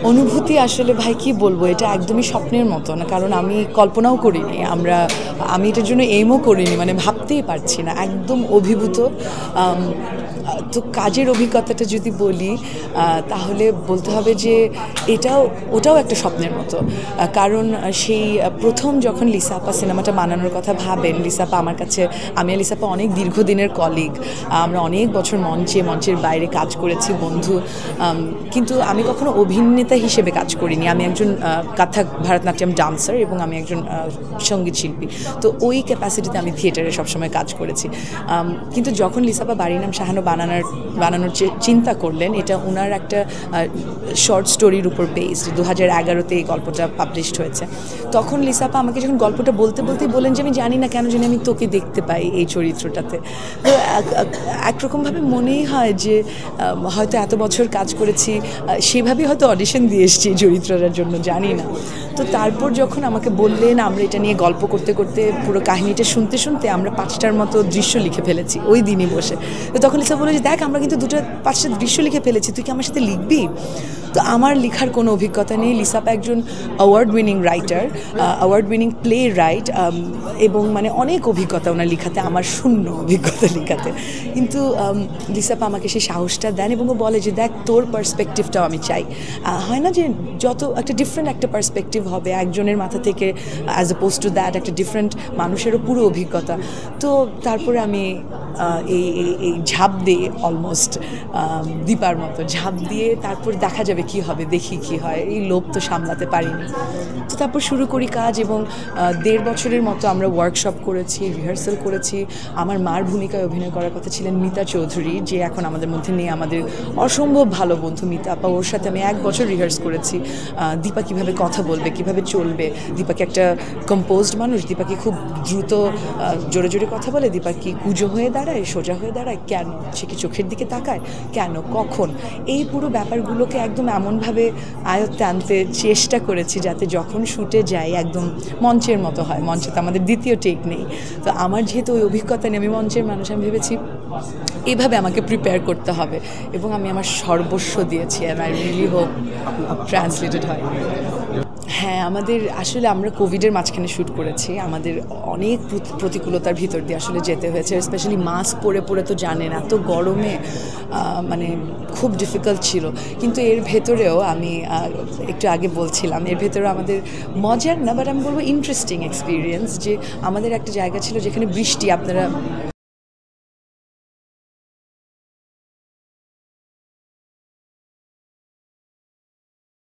অনুভূতি আসলে ভাই কি বলবো, এটা একদমই স্বপ্নের মতো না, কারণ আমি কল্পনাও করিনি, আমি এটার জন্য এইমও করিনি, মানে ভাবতেই পারছি না, একদম অভিভূত। আম, তো কাজের অভিজ্ঞতাটা যদি বলি তাহলে বলতে হবে যে ওটাও একটা স্বপ্নের মতো। কারণ সেই প্রথম যখন লিসা আপা সিনেমাটা বানানোর কথা ভাবেন, লিসা আপা আমার কাছে, আমি আর লিসা আপা অনেক দীর্ঘদিনের কলিগ, আমরা অনেক বছর মঞ্চের বাইরে কাজ করেছি, বন্ধু। কিন্তু আমি কখনো অভিনেতা হিসেবে কাজ করিনি, আমি একজন কথক ভারতনাট্যম ডান্সার এবং আমি একজন সঙ্গীত শিল্পী। তো ওই ক্যাপাসিটিতে আমি থিয়েটারে সবসময় কাজ করেছি। কিন্তু যখন লিসা আপা বাড়ির নাম শাহানো বানানোর চিন্তা করলেন, এটা ওনার একটা শর্ট স্টোরির উপর বেসড, 2011-তে এই গল্পটা পাবলিশড হয়েছে। তখন লিসা আপা আমাকে যখন গল্পটা বলতেই বলেন যে আমি জানি না কেন জানি আমি তোকে দেখতে পাই এই চরিত্রটাতে। তো একরকমভাবে মনেই হয় যে হয়তো এত বছর কাজ করেছি, সেভাবেই হয়তো অডিশন দিয়ে এসেছি এই চরিত্রটার জন্য, জানি না। তো তারপর যখন আমাকে বললেন, আমরা এটা নিয়ে গল্প করতে করতে পুরো কাহিনীটা শুনতে শুনতে আমরা 5টার মতো দৃশ্য লিখে ফেলেছি ওই দিনই বসে। তো তখন লিসা বলে যে দেখ, আমরা কিন্তু 5টা দৃশ্য লিখে ফেলেছি, তুই কি আমার সাথে লিখবি? তো আমার লেখার কোনো অভিজ্ঞতা নেই। লিসা আপা একজন award winning writer, award winning play right, এবং মানে অনেক অভিজ্ঞতা ওনার লেখাতে, আমার শূন্য অভিজ্ঞতা লেখাতে। কিন্তু লিসা আপা আমাকে সেই সাহসটা দেন এবং ও বলে যে দেখ, তোর পার্সপেক্টিভটাও আমি চাই। হয় না যে যত একটা ডিফারেন্ট একটা পার্সপেক্টিভ হবে একজনের মাথা থেকে, অ্যাজ অপোজ টু দ্যাট একটা ডিফারেন্ট মানুষেরও পুরো অভিজ্ঞতা। তো তারপরে আমি এই ঝাঁপ দিয়ে, অলমোস্ট দীপার মতো ঝাঁপ দিয়ে, তারপর দেখা যাবে কি হবে, দেখি কি হয়, এই লোভ তো সামলাতে পারিনি। তো তারপর শুরু করি কাজ, এবং 1.5 বছরের মতো আমরা ওয়ার্কশপ করেছি, রিহার্সাল করেছি। আমার মার ভূমিকায় অভিনয় করার কথা ছিলেন মিতা চৌধুরী, যে এখন আমাদের মধ্যে নেই, আমাদের অসম্ভব ভালো বন্ধু মিতা আপা, ওর সাথে আমি 1 বছর রিহার্স করেছি। দীপা কীভাবে কথা বলবে, কীভাবে চলবে, দীপাকে একটা কম্পোজড মানুষ, দীপাকে খুব দ্রুত জোরে জোরে কথা বলে, দীপা কি কুজো হয়ে দাঁড়ায়, সোজা হয়ে দাঁড়ায় কেন, সে কি চোখের দিকে তাকায় কেন, কখন, এই পুরো ব্যাপারগুলোকে একদম এমনভাবে আয়ত্তে আনতে চেষ্টা করেছি যাতে যখন শুটে যাই একদম মঞ্চের মতো হয়। মঞ্চে তো আমাদের দ্বিতীয় টেক নেই, তো আমার যেহেতু ওই অভিজ্ঞতা নেই, আমি মঞ্চের মানুষ, আমি ভেবেছি এইভাবে আমাকে প্রিপেয়ার করতে হবে, এবং আমি আমার সর্বস্ব দিয়েছি, and I really hope translated হয়। হ্যাঁ, আসলে আমরা কোভিডের মাঝখানে শ্যুট করেছি, আমাদের অনেক প্রতিকূলতার ভিতর দিয়ে আসলে যেতে হয়েছে, স্পেশালি মাস্ক পরে তো জানেন এত গরমে, মানে খুব ডিফিকাল্ট ছিল। কিন্তু এর ভেতরেও আমি একটু আগে বলছিলাম, এর ভেতরেও আমাদের মজার না, বাট আমি বলবো ইন্টারেস্টিং এক্সপিরিয়েন্স, যে আমাদের একটা জায়গা ছিল যেখানে বৃষ্টি, আপনারা